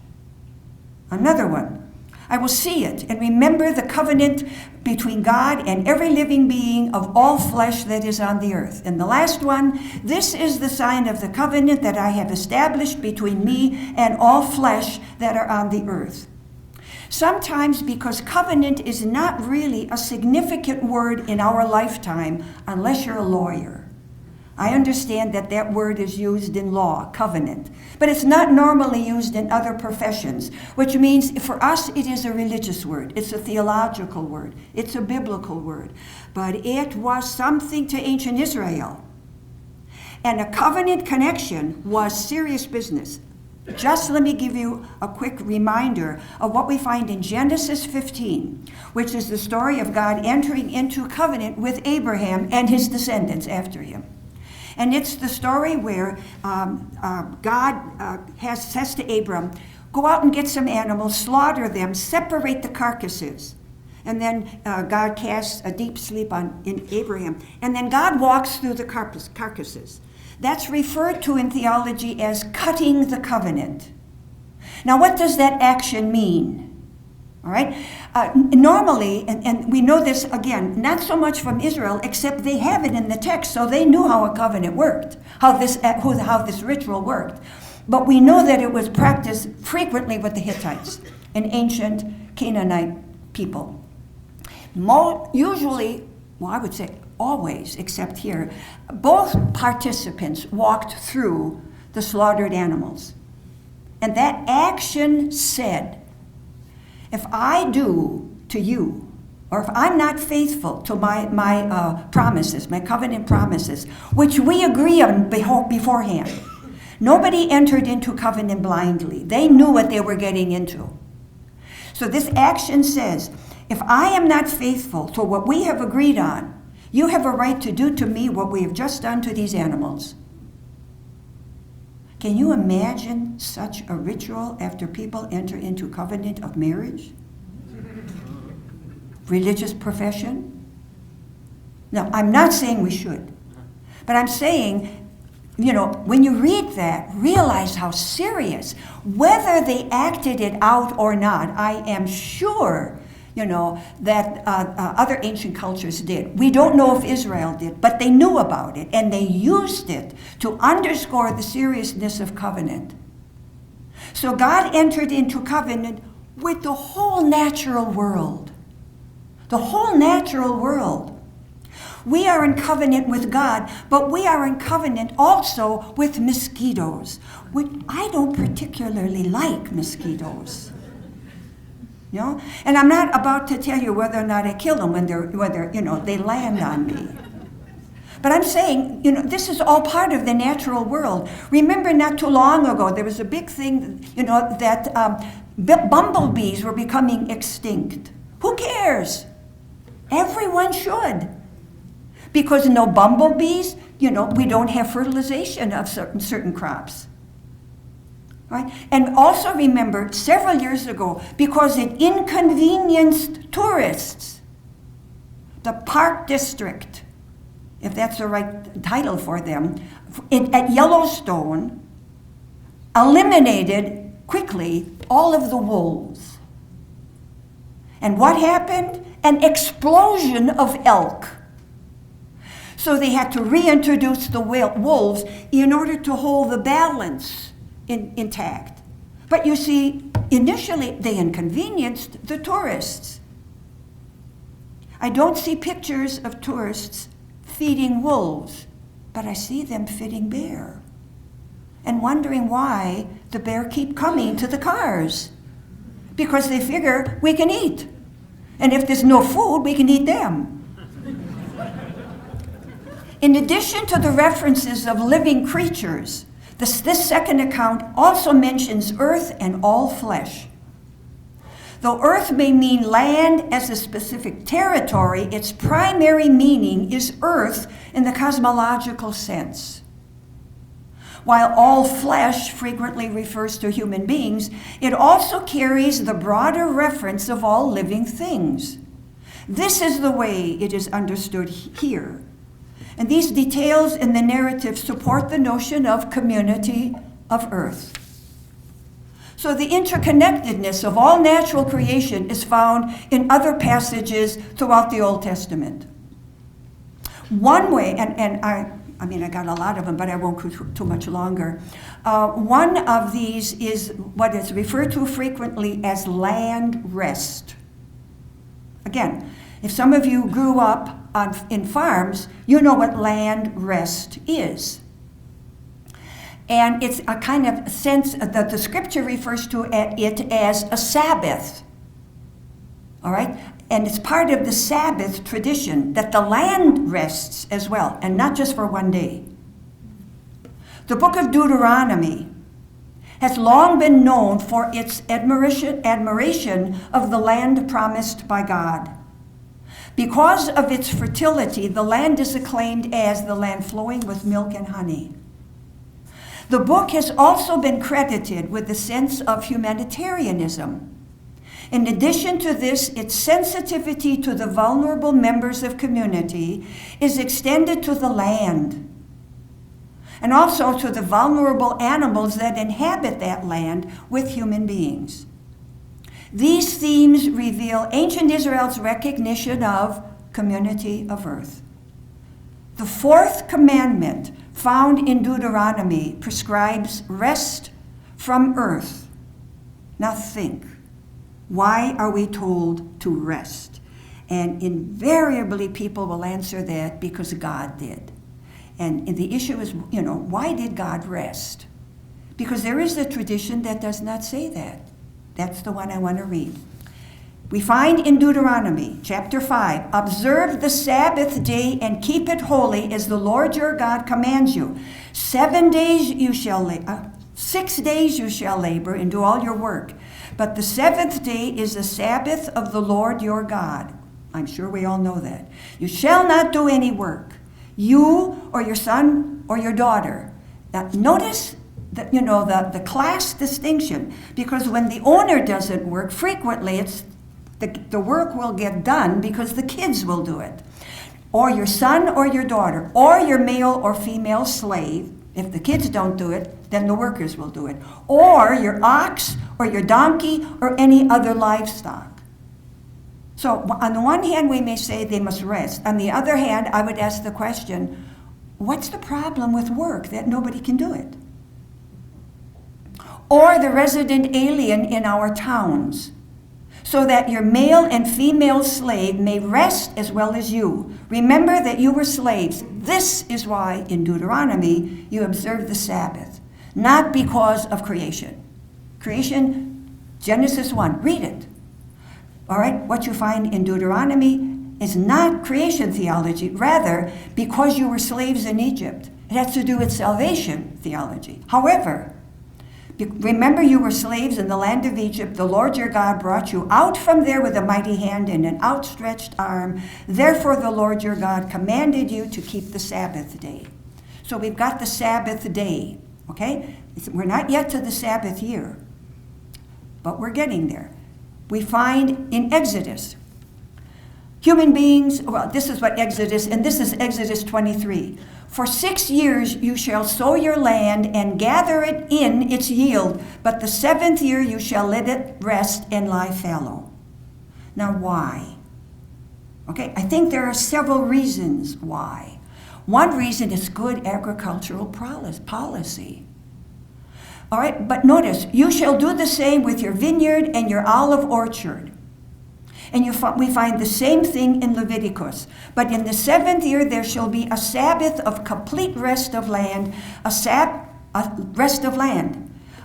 Another one, "I will see it and remember the covenant between God and every living being of all flesh that is on the earth." And the last one, "This is the sign of the covenant that I have established between me and all flesh that are on the earth." Sometimes, because covenant is not really a significant word in our lifetime unless you're a lawyer. I understand that that word is used in law, covenant, but it's not normally used in other professions, which means for us it is a religious word, it's a theological word, it's a biblical word, but it was something to ancient Israel. And a covenant connection was serious business. Just let me give you a quick reminder of what we find in Genesis 15, which is the story of God entering into covenant with Abraham and his descendants after him. And it's the story where God says to Abram, "Go out and get some animals, slaughter them, separate the carcasses." And then God casts a deep sleep in Abraham. And then God walks through the carcasses. That's referred to in theology as cutting the covenant. Now, what does that action mean? All right? Normally, and we know this, again, not so much from Israel, except they have it in the text, so they knew how a covenant worked, how this ritual worked. But we know that it was practiced frequently with the Hittites, an ancient Canaanite people. Usually, well, I would say always, except here, both participants walked through the slaughtered animals. And that action said, if I do to you, or if I'm not faithful to my promises, my covenant promises, which we agree on beforehand. Nobody entered into covenant blindly. They knew what they were getting into. So this action says, if I am not faithful to what we have agreed on, you have a right to do to me what we have just done to these animals. Can you imagine such a ritual after people enter into covenant of marriage? Religious profession? No, I'm not saying we should. But I'm saying, when you read that, realize how serious. Whether they acted it out or not, I am sure that other ancient cultures did. We don't know if Israel did, but they knew about it, and they used it to underscore the seriousness of covenant. So God entered into covenant with the whole natural world. The whole natural world. We are in covenant with God, but we are in covenant also with mosquitoes, which I don't particularly like mosquitoes. And I'm not about to tell you whether or not I kill them when they land on me. But I'm saying, this is all part of the natural world. Remember, not too long ago, there was a big thing, that bumblebees were becoming extinct. Who cares? Everyone should. Because no bumblebees, we don't have fertilization of certain crops. Right? And also remember, several years ago, because it inconvenienced tourists, the Park District, if that's the right title for them, at Yellowstone, eliminated quickly all of the wolves. And what happened? An explosion of elk. So they had to reintroduce the wolves in order to hold the balance intact. But you see, initially they inconvenienced the tourists. I don't see pictures of tourists feeding wolves, but I see them feeding bear and wondering why the bear keep coming to the cars. Because they figure we can eat. And if there's no food, we can eat them. In addition to the references of living creatures, this second account also mentions earth and all flesh. Though earth may mean land as a specific territory, its primary meaning is earth in the cosmological sense. While all flesh frequently refers to human beings, it also carries the broader reference of all living things. This is the way it is understood here. And these details in the narrative support the notion of community of earth. So the interconnectedness of all natural creation is found in other passages throughout the Old Testament. One way, and I got a lot of them, but I won't go too much longer. One of these is what is referred to frequently as land rest. Again, if some of you grew up in farms, you know what land rest is. And it's a kind of sense that the scripture refers to it as a Sabbath. All right? And it's part of the Sabbath tradition that the land rests as well, and not just for one day. The book of Deuteronomy has long been known for its admiration of the land promised by God. Because of its fertility, the land is acclaimed as the land flowing with milk and honey. The book has also been credited with the sense of humanitarianism. In addition to this, its sensitivity to the vulnerable members of community is extended to the land, and also to the vulnerable animals that inhabit that land with human beings. These themes reveal ancient Israel's recognition of community of earth. The fourth commandment found in Deuteronomy prescribes rest from earth. Now think, why are we told to rest? And invariably people will answer that because God did. And the issue is, why did God rest? Because there is a tradition that does not say that. That's the one I want to read. We find in Deuteronomy chapter 5, observe the Sabbath day and keep it holy as the Lord your God commands you. 6 days you shall labor and do all your work. But the seventh day is the Sabbath of the Lord your God. I'm sure we all know that. You shall not do any work, you or your son or your daughter. Now notice the class distinction, because when the owner doesn't work, frequently it's the work will get done because the kids will do it. Or your son or your daughter, or your male or female slave. If the kids don't do it, then the workers will do it. Or your ox or your donkey or any other livestock. So on the one hand, we may say they must rest. On the other hand, I would ask the question, what's the problem with work that nobody can do it? Or the resident alien in our towns, so that your male and female slave may rest as well as you. Remember that you were slaves. This is why in Deuteronomy you observe the Sabbath, not because of creation. Creation, Genesis 1, read it. All right, what you find in Deuteronomy is not creation theology, rather because you were slaves in Egypt. It has to do with salvation theology. However, remember you were slaves in the land of Egypt. The Lord your God brought you out from there with a mighty hand and an outstretched arm. Therefore the Lord your God commanded you to keep the Sabbath day. So we've got the Sabbath day, okay? We're not yet to the Sabbath year, but we're getting there. We find in Exodus, human beings, well, this is what Exodus, and this is Exodus 23. For 6 years you shall sow your land and gather it in its yield, but the 7th year you shall let it rest and lie fallow. Now why? Okay, I think there are several reasons why. One reason is good agricultural policy. All right, but notice, you shall do the same with your vineyard and your olive orchard. And we find the same thing in Leviticus. But in the 7th year there shall be a Sabbath of complete rest of land, a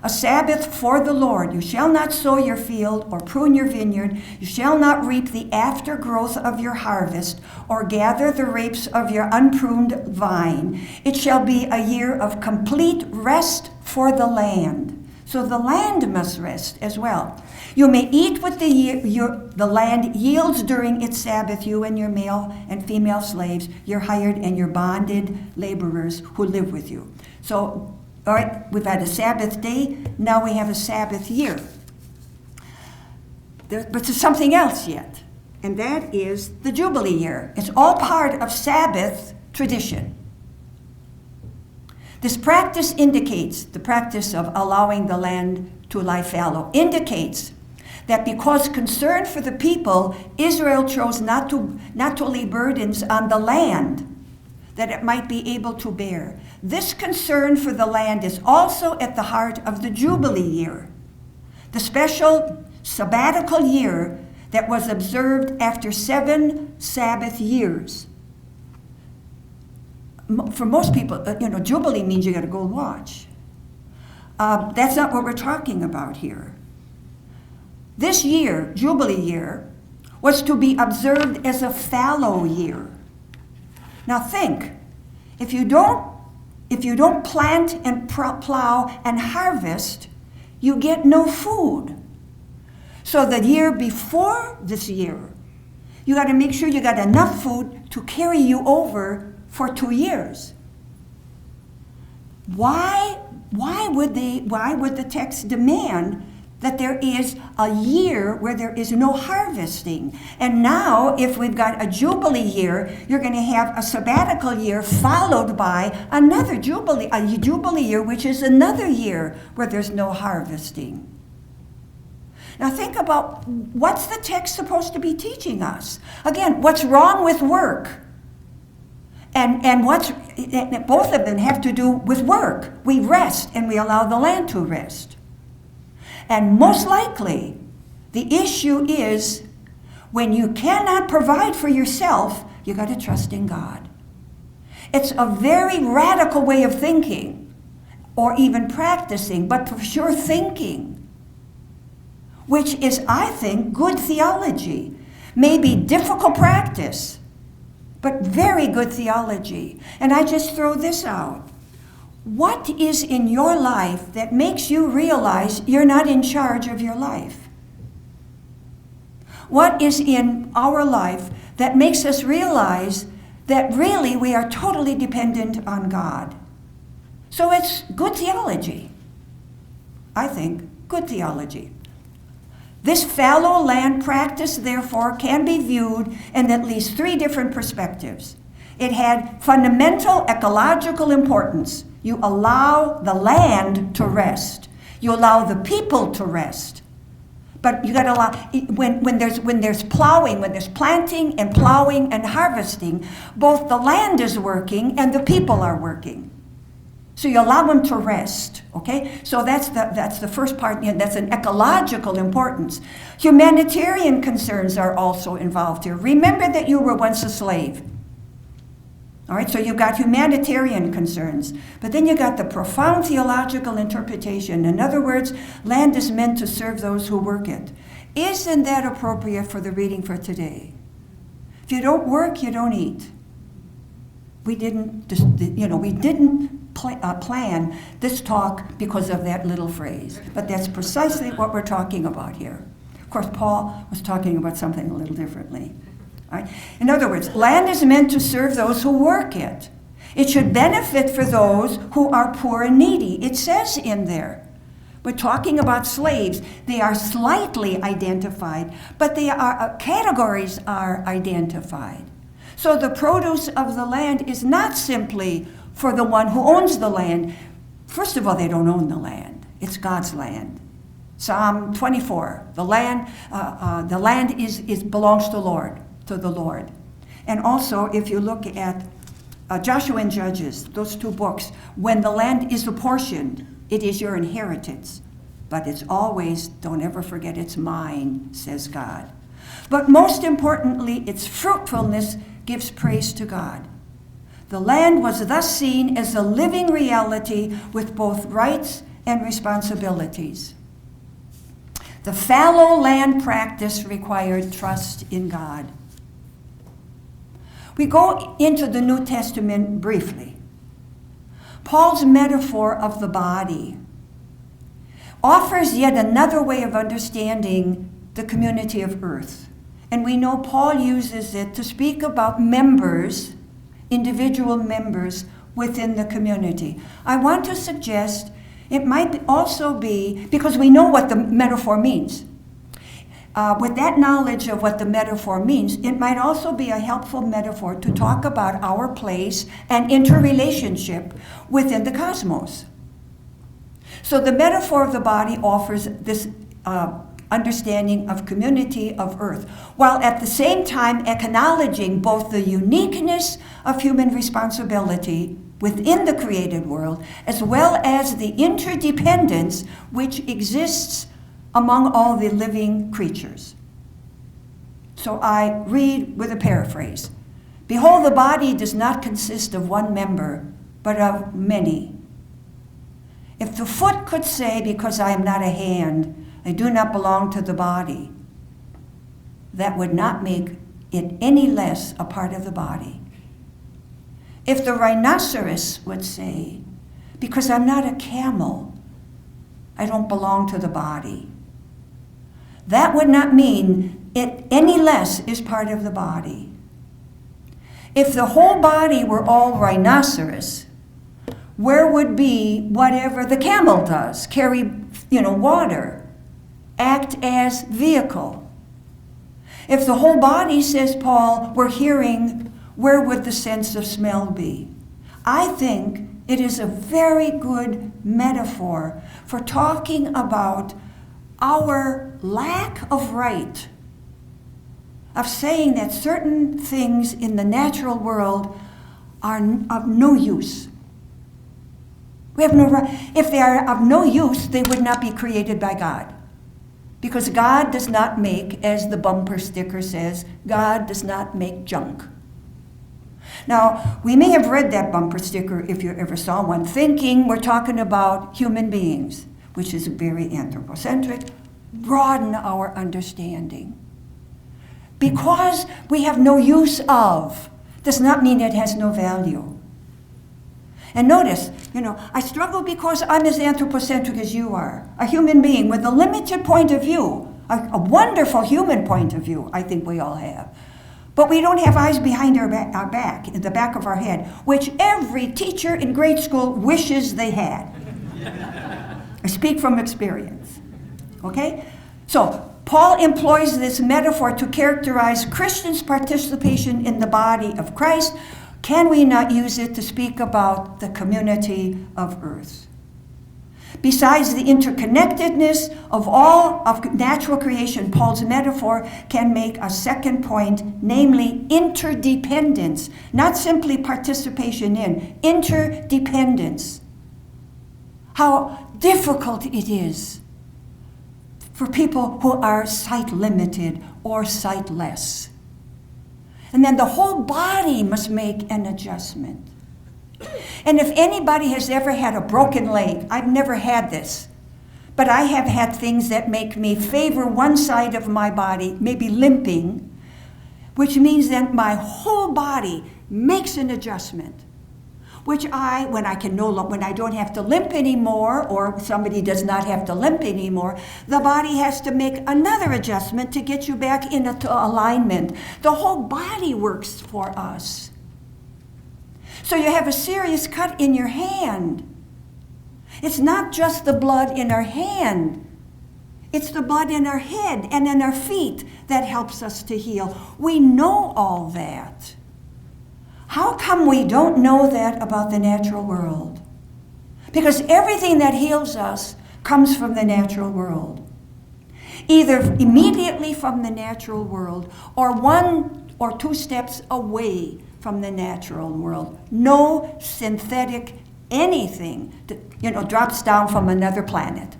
a Sabbath for the Lord. You shall not sow your field or prune your vineyard. You shall not reap the aftergrowth of your harvest or gather the grapes of your unpruned vine. It shall be a year of complete rest for the land. So the land must rest as well. You may eat what the land yields during its Sabbath, you and your male and female slaves, your hired and your bonded laborers who live with you. So, all right, we've had a Sabbath day, now we have a Sabbath year. But there's something else yet, and that is the Jubilee year. It's all part of Sabbath tradition. This practice indicates, the practice of allowing the land to lie fallow, indicates that because concern for the people, Israel chose not to lay burdens on the land that it might be able to bear. This concern for the land is also at the heart of the Jubilee year, the special sabbatical year that was observed after 7 Sabbath years. For most people, Jubilee means you got to go watch. That's not what we're talking about here. This year, Jubilee year, was to be observed as a fallow year. Now think, if you don't plant and plow and harvest, you get no food. So the year before this year, you got to make sure you got enough food to carry you over for 2 years. Why would the text demand that there is a year where there is no harvesting? And now, if we've got a Jubilee year, you're going to have a sabbatical year followed by another Jubilee, a Jubilee year, which is another year where there's no harvesting. Now think about, what's the text supposed to be teaching us? Again, what's wrong with work? And both of them have to do with work. We rest and we allow the land to rest. And most likely, the issue is when you cannot provide for yourself, you got to trust in God. It's a very radical way of thinking, or even practicing, but for sure thinking, which is, I think, good theology. Maybe difficult practice, but very good theology. And I just throw this out. What is in your life that makes you realize you're not in charge of your life? What is in our life that makes us realize that really we are totally dependent on God? So it's good theology. I think good theology. This fallow land practice, therefore, can be viewed in at least 3 different perspectives. It had fundamental ecological importance. You allow the land to rest. You allow the people to rest. But you got to allow, when there's plowing, when there's planting and plowing and harvesting, both the land is working and the people are working. So you allow them to rest, okay? So that's the first part, that's an ecological importance. Humanitarian concerns are also involved here. Remember that you were once a slave. All right, so you've got humanitarian concerns, but then you got the profound theological interpretation. In other words, land is meant to serve those who work it. Isn't that appropriate for the reading for today? If you don't work, you don't eat. We didn't plan this talk because of that little phrase, but that's precisely what we're talking about here. Of course, Paul was talking about something a little differently. Right? In other words, land is meant to serve those who work it. It should benefit for those who are poor and needy. It says in there. We're talking about slaves. They are slightly identified, but they are categories are identified. So the produce of the land is not simply for the one who owns the land. First of all, they don't own the land. It's God's land. Psalm 24, the land belongs to the Lord. And also, if you look at Joshua and Judges, those 2 books, when the land is apportioned, it is your inheritance. But it's always, don't ever forget, it's mine, says God. But most importantly, its fruitfulness gives praise to God. The land was thus seen as a living reality with both rights and responsibilities. The fallow land practice required trust in God. We go into the New Testament briefly. Paul's metaphor of the body offers yet another way of understanding the community of earth. And we know Paul uses it to speak about members, individual members within the community. I want to suggest it might also be, because we know what the metaphor means. With that knowledge of what the metaphor means, it might also be a helpful metaphor to talk about our place and interrelationship within the cosmos. So the metaphor of the body offers this understanding of community of earth, while at the same time acknowledging both the uniqueness of human responsibility within the created world, as well as the interdependence which exists among all the living creatures. So I read with a paraphrase. Behold, the body does not consist of one member, but of many. If the foot could say, because I am not a hand, I do not belong to the body, that would not make it any less a part of the body. If the rhinoceros would say, because I'm not a camel, I don't belong to the body, that would not mean it any less is part of the body. If the whole body were all rhinoceros, where would be whatever the camel does? Carry, water, act as vehicle. If the whole body, says Paul, were hearing, where would the sense of smell be? I think it is a very good metaphor for talking about our lack of right, of saying that certain things in the natural world are of no use. We have no right. If they are of no use, they would not be created by God. Because God does not make, as the bumper sticker says, God does not make junk. Now, we may have read that bumper sticker, if you ever saw one, thinking we're talking about human beings, which is very anthropocentric. Broaden our understanding. Because we have no use of does not mean it has no value. And notice, I struggle because I'm as anthropocentric as you are, a human being with a limited point of view, a wonderful human point of view, I think we all have. But we don't have eyes behind our back, in the back of our head, which every teacher in grade school wishes they had. I speak from experience. Okay? So, Paul employs this metaphor to characterize Christians' participation in the body of Christ. Can we not use it to speak about the community of earth? Besides the interconnectedness of all of natural creation, Paul's metaphor can make a second point, namely interdependence, not simply participation in, interdependence. How difficult it is for people who are sight-limited or sightless. And then the whole body must make an adjustment. And if anybody has ever had a broken leg, I've never had this, but I have had things that make me favor one side of my body, maybe limping, which means that my whole body makes an adjustment. Which when I don't have to limp anymore, or somebody does not have to limp anymore, the body has to make another adjustment to get you back into alignment. The whole body works for us. So you have a serious cut in your hand. It's not just the blood in our hand. It's the blood in our head and in our feet that helps us to heal. We know all that. How come we don't know that about the natural world? Because everything that heals us comes from the natural world. Either immediately from the natural world or 1 or 2 steps away from the natural world. No synthetic anything that, drops down from another planet.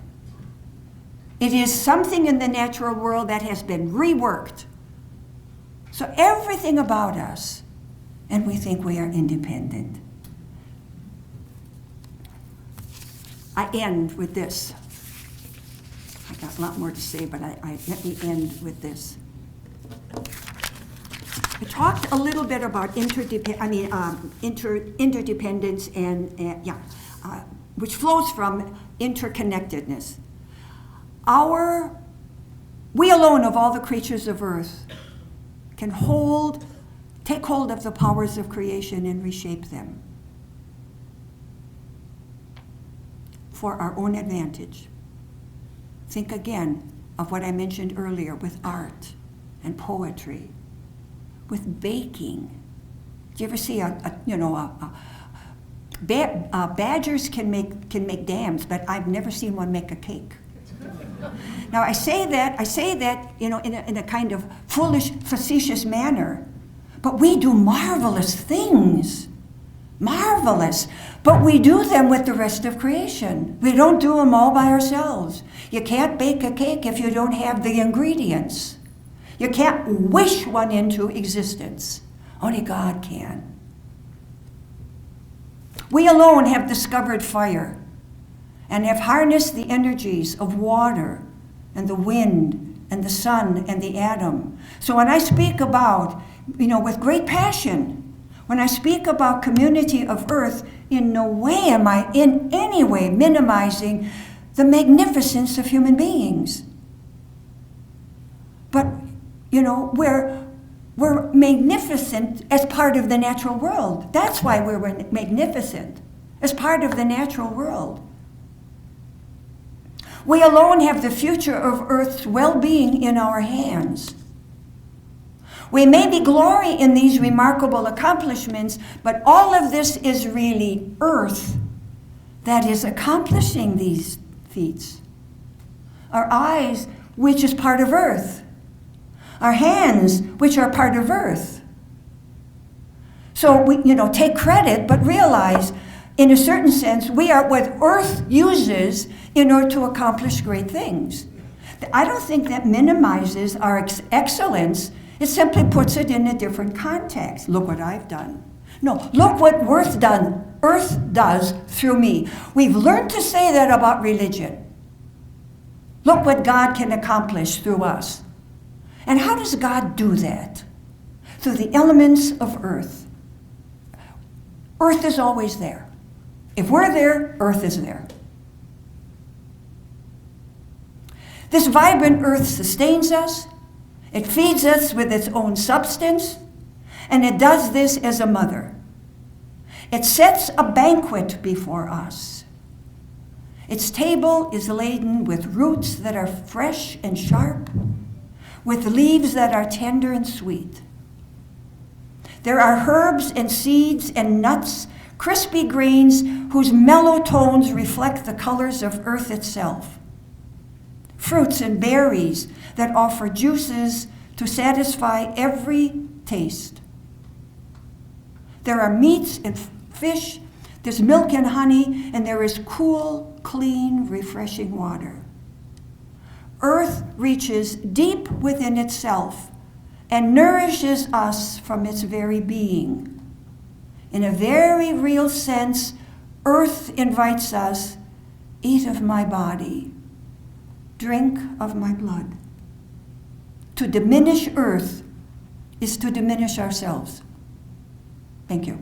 It is something in the natural world that has been reworked. So everything about us, and we think we are independent. I end with this. I got a lot more to say, but let me end with this. I talked a little bit about interdependence and which flows from interconnectedness. We alone of all the creatures of earth can take hold of the powers of creation and reshape them for our own advantage. Think again of what I mentioned earlier with art and poetry, with baking. Do you ever see badgers can make dams, but I've never seen one make a cake. Now I say that in a kind of foolish, facetious manner, but we do marvelous things. Marvelous. But we do them with the rest of creation. We don't do them all by ourselves. You can't bake a cake if you don't have the ingredients. You can't wish one into existence. Only God can. We alone have discovered fire and have harnessed the energies of water and the wind and the sun and the atom. So when I speak about, with great passion, when I speak about community of earth, in no way am I in any way minimizing the magnificence of human beings. But, we're magnificent as part of the natural world. That's why we're magnificent, as part of the natural world. We alone have the future of Earth's well-being in our hands. We maybe glory in these remarkable accomplishments, but all of this is really Earth that is accomplishing these feats. Our eyes, which is part of Earth. Our hands, which are part of Earth. So we, take credit, but realize, in a certain sense, we are what Earth uses in order to accomplish great things. I don't think that minimizes our excellence. It simply puts it in a different context. Look what I've done. No, look what Earth does through me. We've learned to say that about religion. Look what God can accomplish through us. And how does God do that? Through the elements of Earth. Earth is always there. If we're there, Earth is there. This vibrant Earth sustains us. It feeds us with its own substance, and it does this as a mother. It sets a banquet before us. Its table is laden with roots that are fresh and sharp, with leaves that are tender and sweet. There are herbs and seeds and nuts, crispy greens whose mellow tones reflect the colors of Earth itself. Fruits and berries that offer juices to satisfy every taste. There are meats and fish, there's milk and honey, and there is cool, clean, refreshing water. Earth reaches deep within itself and nourishes us from its very being. In a very real sense, Earth invites us, eat of my body, drink of my blood. To diminish Earth is to diminish ourselves. Thank you.